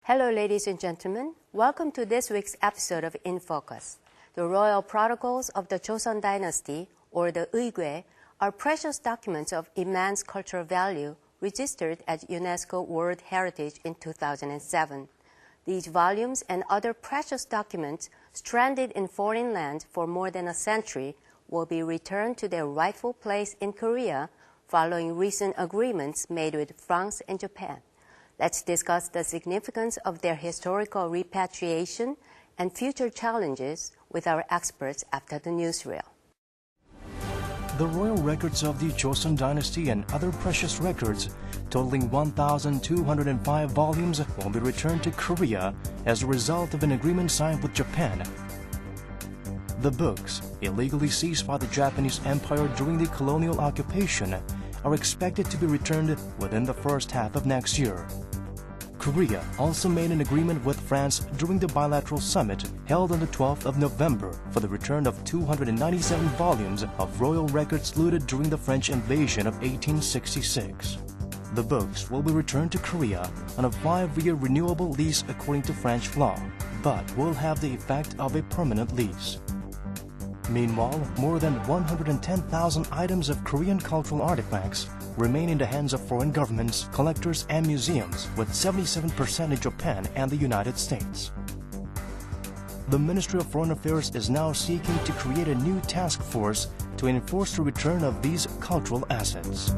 Hello, ladies and gentlemen. Welcome to this week's episode of InFocus. The royal protocols of the Joseon Dynasty, or the Uigwe, are precious documents of immense cultural value registered as UNESCO World Heritage in 2007. These volumes and other precious documents stranded in foreign land for more than a century will be returned to their rightful place in Korea following recent agreements made with France and Japan. Let's discuss the significance of their historical repatriation and future challenges with our experts after the newsreel. The royal records of the Joseon Dynasty and other precious records, totaling 1,205 volumes, will be returned to Korea as a result of an agreement signed with Japan. The books, illegally seized by the Japanese Empire during the colonial occupation, are expected to be returned within the first half of next year. Korea also made an agreement with France during the bilateral summit held on the 12th of November for the return of 297 volumes of royal records looted during the French invasion of 1866. The books will be returned to Korea on a 5-year renewable lease according to French law, but will have the effect of a permanent lease. Meanwhile, more than 110,000 items of Korean cultural artifacts remain in the hands of foreign governments, collectors, and museums, with 77% in Japan and the United States. The Ministry of Foreign Affairs is now seeking to create a new task force to enforce the return of these cultural assets.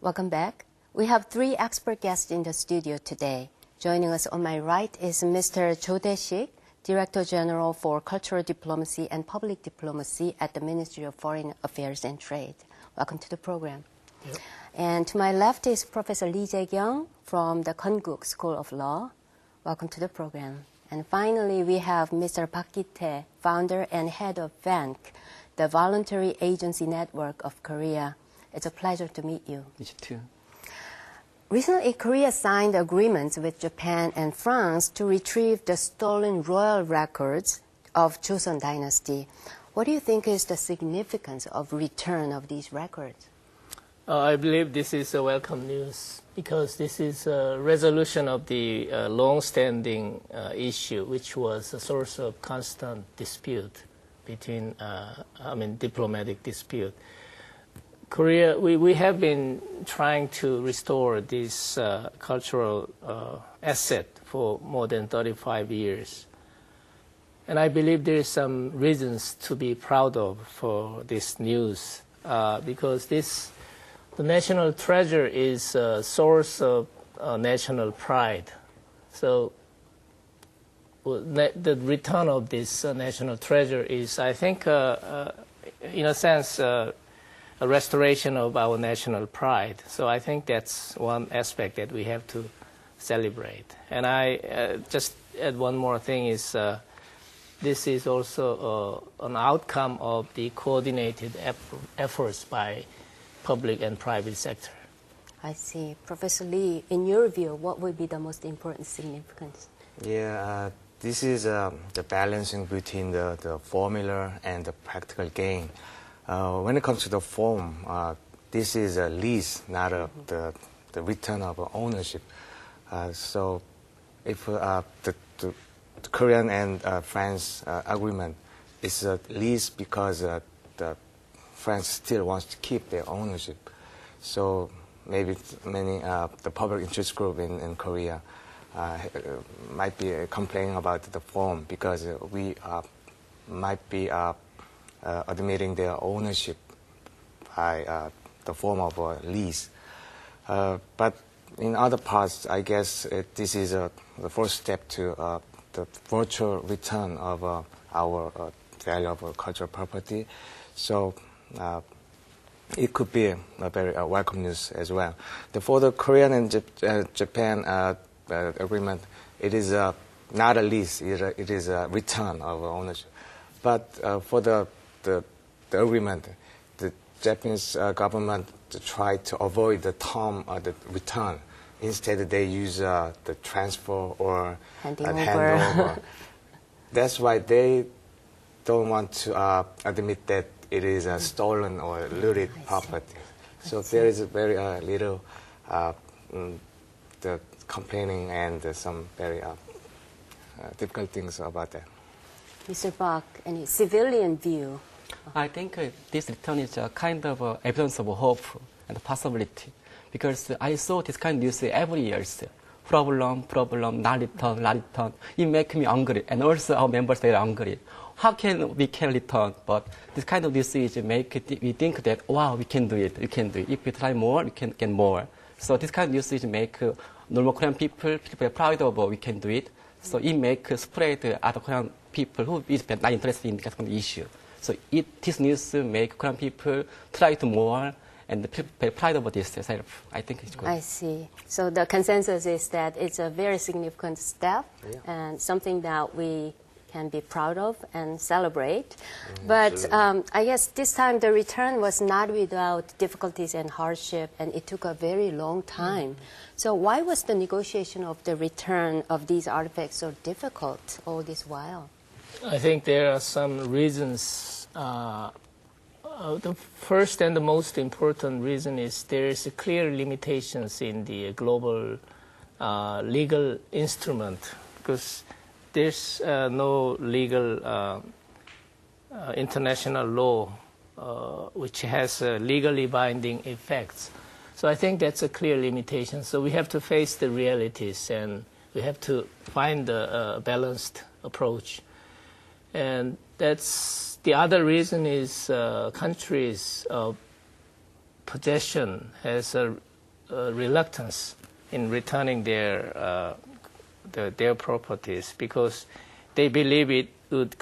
Welcome back. We have 3 expert guests in the studio today. Joining us on my right is Mr. Cho Dae-sik, Director General for Cultural Diplomacy and Public Diplomacy at the Ministry of Foreign Affairs and Trade. Welcome to the program. Yep. And to my left is Professor Lee Jae-kyung from the Konkuk School of Law. Welcome to the program. And finally, we have Mr. Park Ki-tae, founder and head of VANC, the Voluntary Agency Network of Korea. It's a pleasure to meet you. You too. Recently, Korea signed agreements with Japan and France to retrieve the stolen royal records of Joseon Dynasty. What do you think is the significance of return of these records? I believe this is a welcome news because this is a resolution of the long-standing issue, which was a source of constant dispute between, diplomatic dispute. Korea, we have been trying to restore this cultural asset for more than 35 years. And I believe there is some reasons to be proud of for this news because the national treasure is a source of national pride. So the return of this national treasure is, I think, in a sense, a restoration of our national pride. So I think that's one aspect that we have to celebrate. And I just add one more thing is this is also an outcome of the coordinated efforts by public and private sector. I see. Professor Lee, in your view, what would be the most important significance? Yeah, this is the balancing between the formula and the practical gain. When it comes to the form, this is a lease, not the return of ownership. So if the Korean and France agreement is a lease because the France still wants to keep their ownership. So maybe many the public interest group in Korea might be complaining about the form because we might be admitting their ownership by the form of a lease. But in other parts, I guess this is the first step to the virtual return of our value of cultural property. So it could be a very welcome news as well. For the Korean and Japan agreement, it is not a lease, it is a return of ownership. But for the agreement, the Japanese government tried to avoid the term of the return. Instead, they use the transfer or handover. That's why they don't want to admit that it is a stolen or looted property. So there is very little the complaining and some very difficult things about that. Mr. Bach, any civilian view? I think this return is a kind of evidence of hope and possibility, because I saw this kind of news every year. Problem, not return. It makes me angry, and also our members are angry. How can we return? But this kind of news is we think that, wow, we can do it. If we try more, we can get more. So this kind of news make normal Korean people proud of we can do it. So it makes spread other Korean people who is not interested in this kind of issue. So this news make Korean people try to more and people proud of this itself. I think it's good. I see. So the consensus is that it's a very significant step and something that we can be proud of and celebrate. But I guess this time the return was not without difficulties and hardship, and it took a very long time. So why was the negotiation of the return of these artifacts so difficult all this while? I think there are some reasons. The first and the most important reason is there is a clear limitations in the global legal instrument, because there's no legal international law which has legally binding effects. So I think that's a clear limitation. So we have to face the realities, and we have to find a balanced approach. And that's the other reason is countries' possession has a reluctance in returning their properties, because they believe it would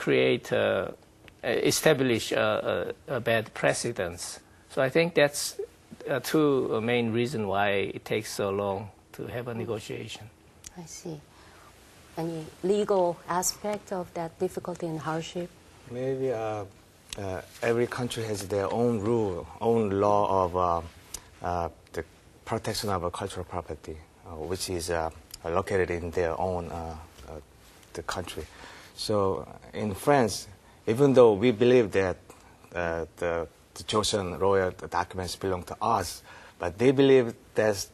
establish a bad precedence. So I think that's two main reasons why it takes so long to have a negotiation. I see. Any legal aspect of that difficulty and hardship? Maybe every country has their own rule, own law of the protection of cultural property, which is located in their own the country. So in France, even though we believe that the Joseon royal documents belong to us, but they believe that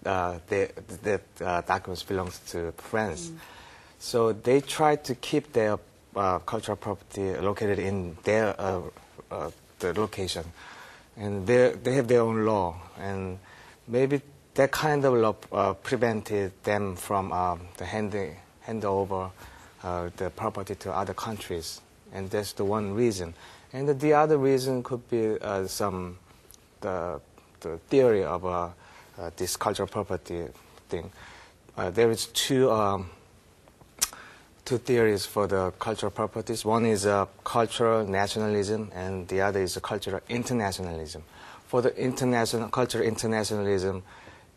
documents belong to France. So they try to keep their cultural property located in their the location, and they have their own law, and maybe that kind of law prevented them from the hand over the property to other countries, and that's the one reason. And the other reason could be the theory of this cultural property thing. There is two theories for the cultural properties. One is cultural nationalism, and the other is cultural internationalism. For the cultural internationalism,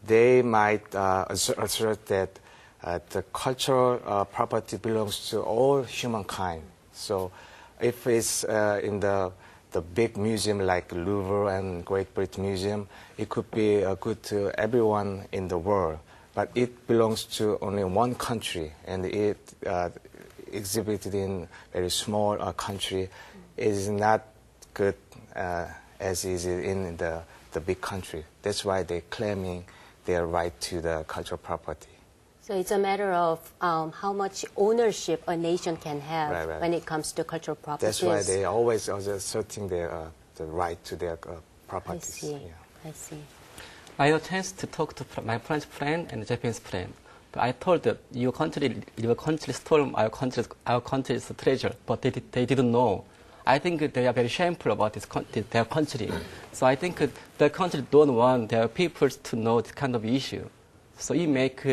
they might assert that the cultural property belongs to all humankind. So if it's in the big museum like Louvre and Great British Museum, it could be good to everyone in the world. But it belongs to only one country, and it exhibited in a very small country is not good as is in the big country. That's why they're claiming their right to the cultural property. So it's a matter of how much ownership a nation can have when it comes to cultural properties. That's why they always are asserting the right to their properties. I see. Yeah. I see. I had a chance to talk to my French friend and Japanese friend. But I told them, your country stole our country's treasure, but they didn't know. I think they are very shameful about their country. So I think their country don't want their people to know this kind of issue. So it makes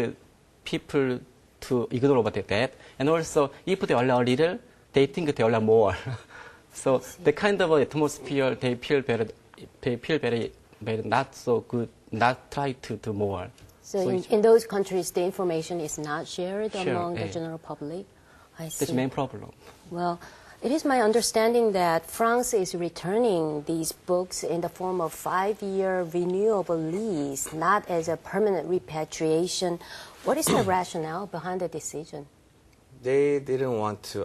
people to ignore about that. And also, if they allow a little, they think they allow more. So the kind of atmosphere, they feel very not so good, not try to do more. So in those countries, the information is not shared among the general public? I see. That's the main problem. Well, it is my understanding that France is returning these books in the form of 5-year renewable lease, not as a permanent repatriation. What is the rationale behind the decision? They didn't want to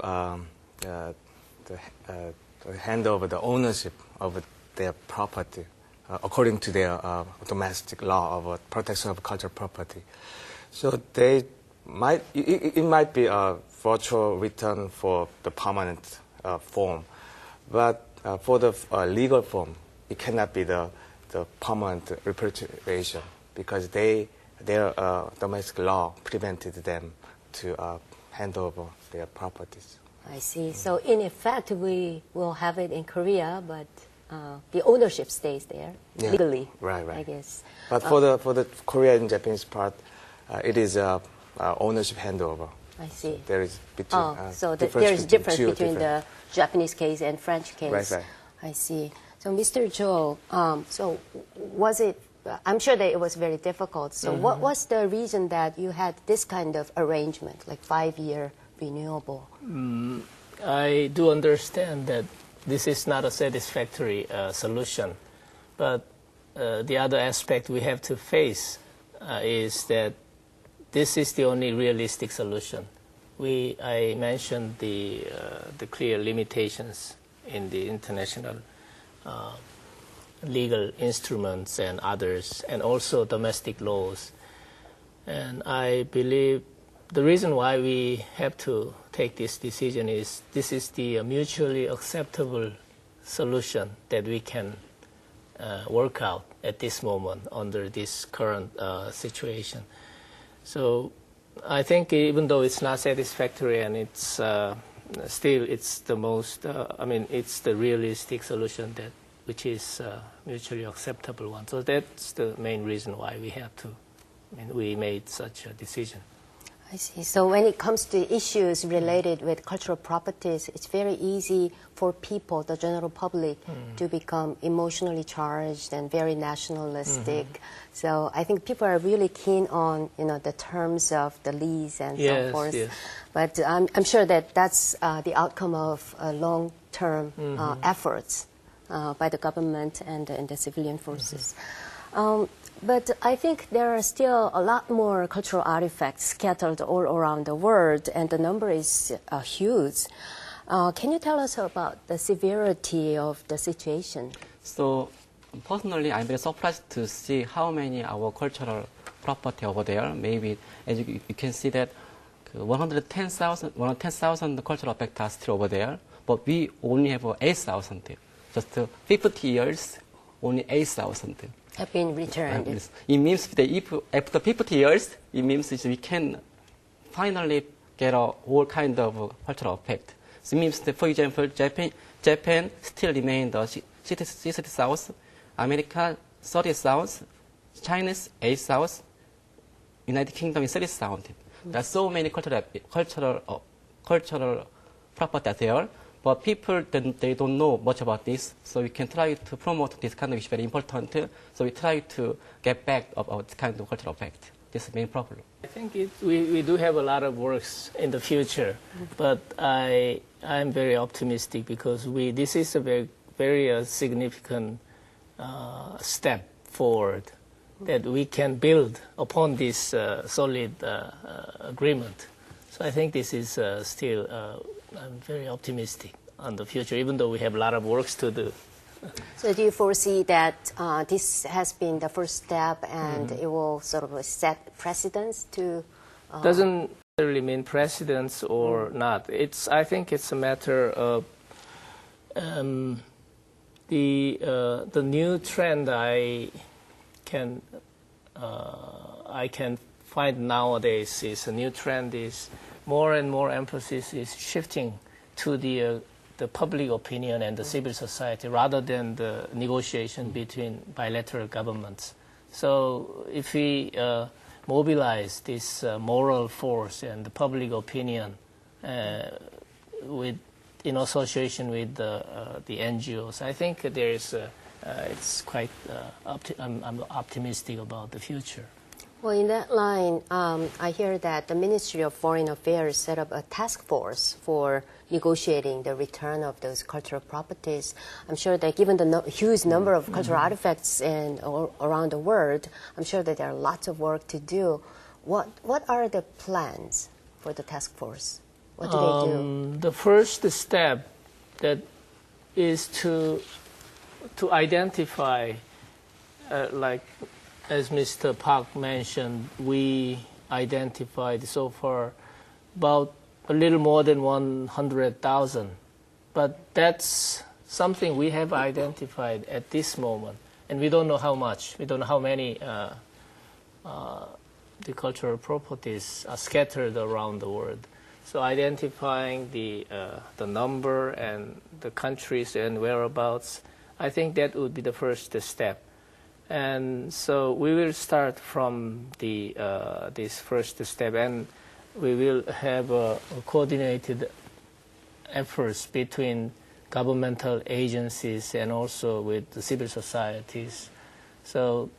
hand over the ownership of their property according to their domestic law of protection of cultural property. So it might be a virtual return for the permanent form, but for the legal form, it cannot be the permanent repatriation because their domestic law prevented them to hand over their properties. I see. So in effect, we will have it in Korea, but the ownership stays there legally. Right. I guess. But for the Korean and Japanese part, it is ownership handover. I see. So there is between. So there is difference between the Japanese case and French case. Right. I see. So Mr. Cho, so was it? I'm sure that it was very difficult. So what was the reason that you had this kind of arrangement, like 5-year renewable? I do understand that this is not a satisfactory solution, but the other aspect we have to face is that this is the only realistic solution. I mentioned the clear limitations in the international legal instruments and others, and also domestic laws. And I believe the reason why we have to take this decision is this is the mutually acceptable solution that we can work out at this moment under this current situation. So I think even though it's not satisfactory and it's still it's the most, it's the realistic solution which is mutually acceptable one. So that's the main reason why we made such a decision. I see. So when it comes to issues related with cultural properties, it's very easy for people, the general public, to become emotionally charged and very nationalistic. So I think people are really keen on, the terms of the lease and so forth. Yes. But I'm sure that that's the outcome of long-term efforts by the government and the civilian forces. But I think there are still a lot more cultural artifacts scattered all around the world, and the number is huge. Can you tell us about the severity of the situation? So, personally, I'm very surprised to see how many our cultural property over there. Maybe, as you can see that 110,000 cultural artifacts are still over there, but we only have 8,000. Just 50 years, only 8,000. Have been returned. It means that if after 50 years, it means we can finally get all kind of cultural effect. So it means that, for example, Japan still remains the 60 South, America 30 South, China's 8 South, United Kingdom is 30 South. There are so many cultural property there. But people, they don't know much about this, so we can try to promote this kind of issue, very important. So we try to get back of this kind of cultural effect. This is the main problem. I think we do have a lot of works in the future, but I'm very optimistic because this is a very significant step forward that we can build upon this solid agreement. So I think this is still, I'm very optimistic on the future, even though we have a lot of works to do. So do you foresee that this has been the first step and it will sort of set precedents to... Doesn't necessarily mean precedents or not. I think it's a matter of the new trend I can find nowadays is a new trend is more and more emphasis is shifting to the public opinion and the civil society rather than the negotiation between bilateral governments. So if we mobilize this moral force and the public opinion in association with the NGOs, I think there is it's quite I'm optimistic about the future. Well, in that line, I hear that the Ministry of Foreign Affairs set up a task force for negotiating the return of those cultural properties. I'm sure that given the huge number of cultural artifacts around the world, I'm sure that there are lots of work to do. What are the plans for the task force? What do they do? The first step that is to identify like as Mr. Park mentioned, we identified so far about a little more than 100,000. But that's something we have identified at this moment. And we don't know how much. We don't know how many the cultural properties are scattered around the world. So identifying the number and the countries and whereabouts, I think that would be the first step. And so we will start from this first step, and we will have coordinated efforts between governmental agencies and also with the civil societies. So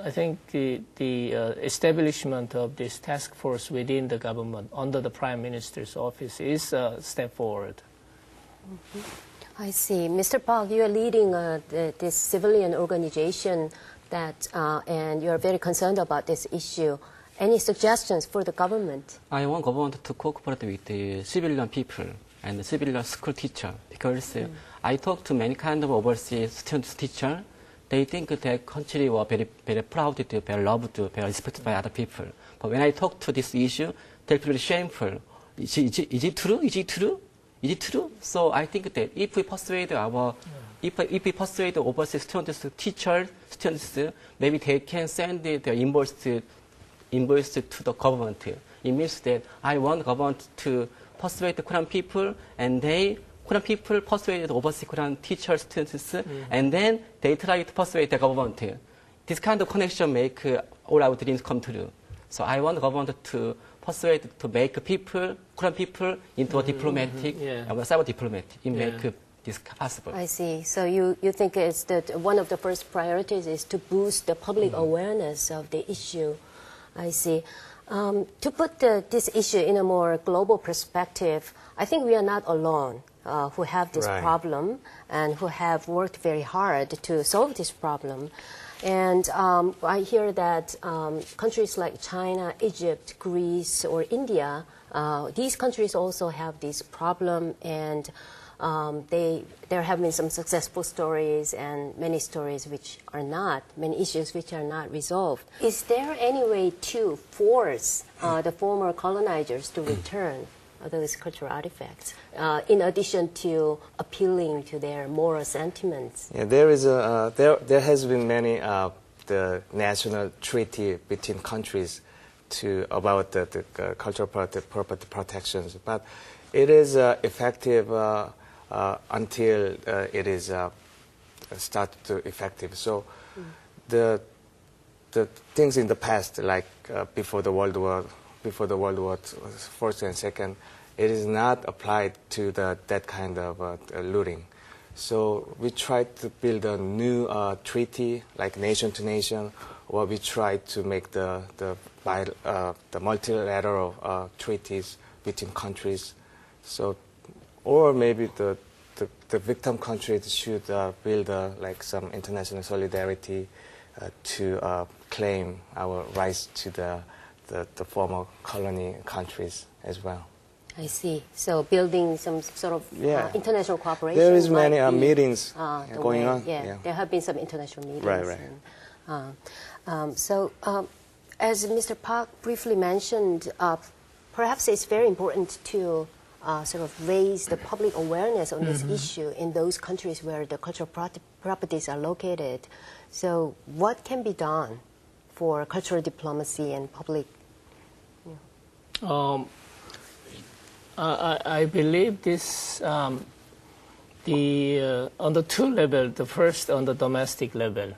I think the establishment of this task force within the government under the Prime Minister's office is a step forward. Mm-hmm. I see. Mr. Park, you are leading this civilian organization and you are very concerned about this issue. Any suggestions for the government? I want government to cooperate with the civilian people and the civilian school teacher because I talk to many kind of overseas students teacher. They think their country was very, very proud, very loved, very respected by other people. But when I talk to this issue, they feel shameful. Is it true? Is it true? Is it true? So I think that if we persuade if we persuade overseas students, teachers, students, maybe they can send their invoice to the government. It means that I want government to persuade the Korean people, and Korean people persuade the overseas Korean teachers, students, and then they try to persuade the government. This kind of connection make all our dreams come true. So I want the government to persuade to make Korean people into a diplomatic, cyber diplomatic. It make this possible. I see. So you think it's that one of the first priorities is to boost the public awareness of the issue. I see. To put this issue in a more global perspective, I think we are not alone who have this problem and who have worked very hard to solve this problem. And I hear that countries like China, Egypt, Greece, or India, these countries also have this problem, and there have been some successful stories and many stories which are not, many issues which are not resolved. Is there any way to force the former colonizers to return those cultural artifacts, in addition to appealing to their moral sentiments? Yeah, there has been many the national treaty between countries about the cultural property protections, but it is effective until it is start to effective. So the things in the past, like before the World War First and Second, it is not applied to that kind of looting. So we tried to build a new treaty, like nation to nation, or we tried to make the multilateral treaties between countries. So, or maybe the victim countries should build like some international solidarity to claim our rights to the former colony countries as well. I see. So building some sort of international cooperation. There is many meetings going on. Yeah, there have been some international meetings. Right. And, as Mr. Park briefly mentioned, perhaps it's very important to sort of raise the public awareness on this issue in those countries where the cultural properties are located. So what can be done for cultural diplomacy and public? I believe this on the two levels. The first on the domestic level.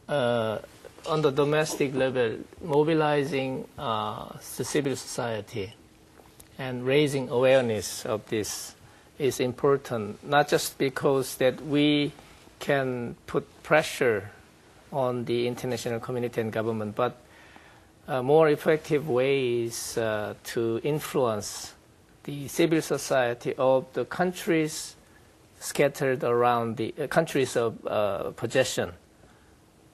On the domestic level, mobilizing the civil society and raising awareness of this is important, not just because that we can put pressure on the international community and government, but more effective ways to influence the civil society of the countries scattered around the countries of possession.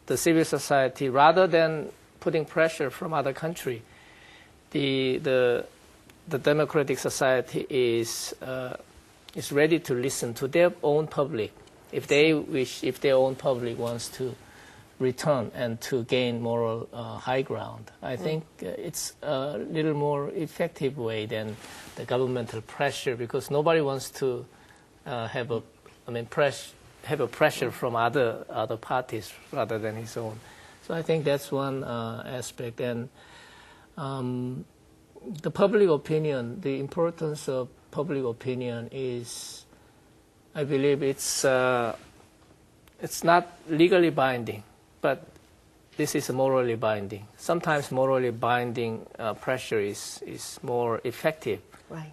The civil society, rather than putting pressure from other country, the democratic society is ready to listen to their own public If they wish, if their own public wants to return and to gain moral high ground, I think it's a little more effective way than the governmental pressure, because nobody wants to have a pressure from other parties rather than his own. So I think that's one aspect. And the public opinion, the importance of public opinion is, I believe it's not legally binding, but this is morally binding. Sometimes morally binding pressure is more effective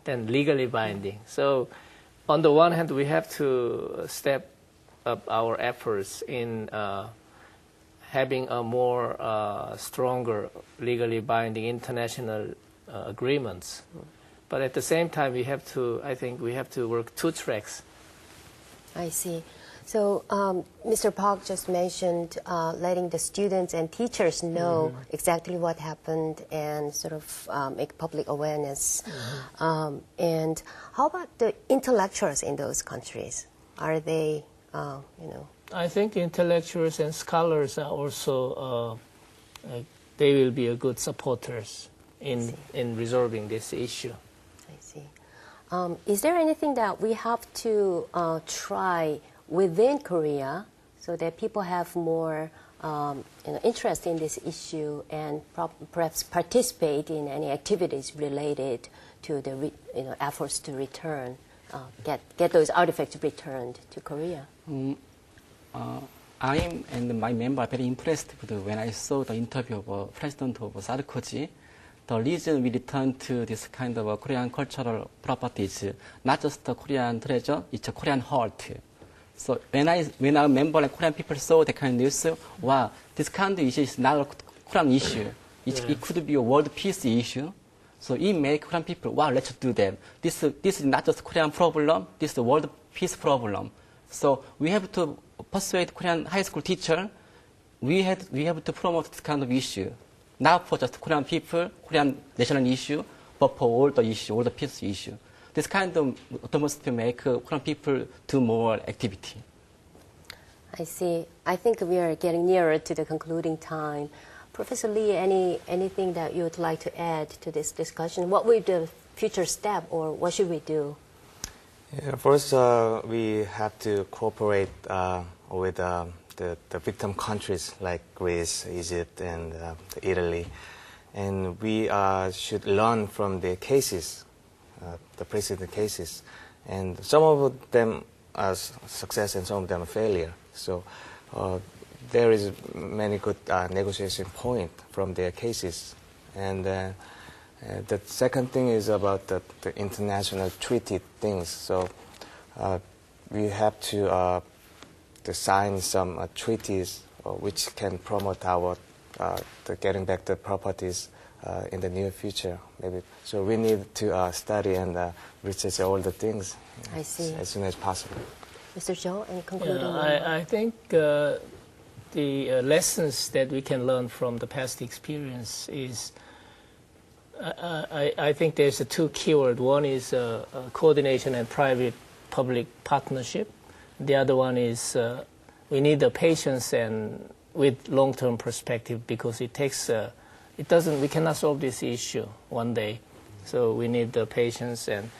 than legally binding. So on the one hand, we have to step up our efforts in having a more stronger legally binding international agreements. But at the same time, I think we have to work two tracks. I see. So Mr. Park just mentioned letting the students and teachers know exactly what happened and sort of make public awareness. And how about the intellectuals in those countries? Are they, I think intellectuals and scholars are also, they will be a good supporters in resolving this issue. I see. Is there anything that we have to try within Korea so that people have more interest in this issue and perhaps participate in any activities related to the efforts to return, get those artifacts returned to Korea? I and my member are very impressed when I saw the interview of President of Sarkozy. The reason we return to this kind of Korean cultural properties, not just the Korean treasure, it's a Korean heart. So when our member and Korean people saw the kind of news, wow, this kind of issue is not a Korean issue. It could be a world peace issue. So it makes Korean people, wow, let's do that. This is not just Korean problem, this is a world peace problem. So we have to persuade Korean high school teacher, we have to promote this kind of issue. Not for just Korean people, Korean national issue, but for all the issue, all the peace issue. This kind of must make Korean people do more activity. I see. I think we are getting nearer to the concluding time. Professor Lee, anything that you would like to add to this discussion? What will be the future step, or what should we do? Yeah, first, we have to cooperate with the victim countries like Greece, Egypt, and Italy. And we should learn from their cases, the precedent cases. And some of them are success and some of them are failure. So there is many good negotiation point from their cases. And the second thing is about the international treaty things. So we have to sign some treaties which can promote our the getting back the properties in the near future, maybe. So we need to study and research all the things. I see. As soon as possible. Mr. Zhou, any concluding? I think the lessons that we can learn from the past experience is, I think there's two keywords. One is coordination and private-public partnership. The other one is we need the patience and with long-term perspective, because it takes, we cannot solve this issue one day. So we need the patience, and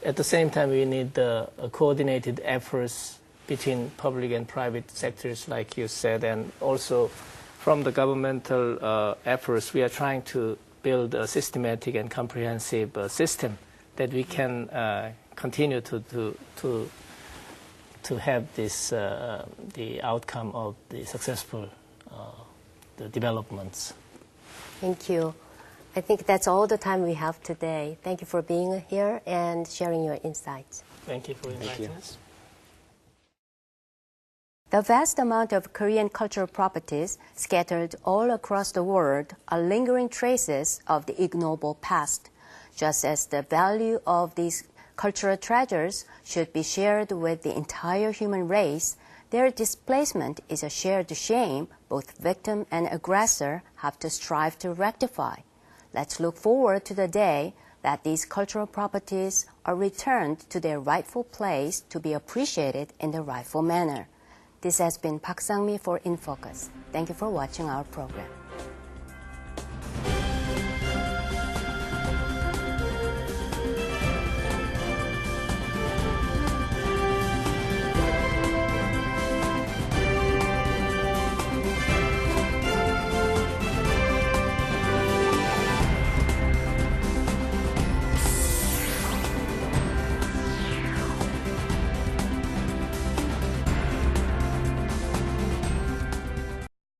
at the same time we need the coordinated efforts between public and private sectors, like you said, and also from the governmental efforts, we are trying to build a systematic and comprehensive system that we can continue to have this the outcome of the successful the developments. Thank you. I think that's all the time we have today. Thank you for being here and sharing your insights. Thank you for inviting us. The vast amount of Korean cultural properties scattered all across the world are lingering traces of the ignoble past, just as the value of these cultural treasures should be shared with the entire human race. Their displacement is a shared shame both victim and aggressor have to strive to rectify. Let's look forward to the day that these cultural properties are are returned to their rightful place to be appreciated in the rightful manner. This has been Park Sang-mi for InFocus. Thank you for watching our program.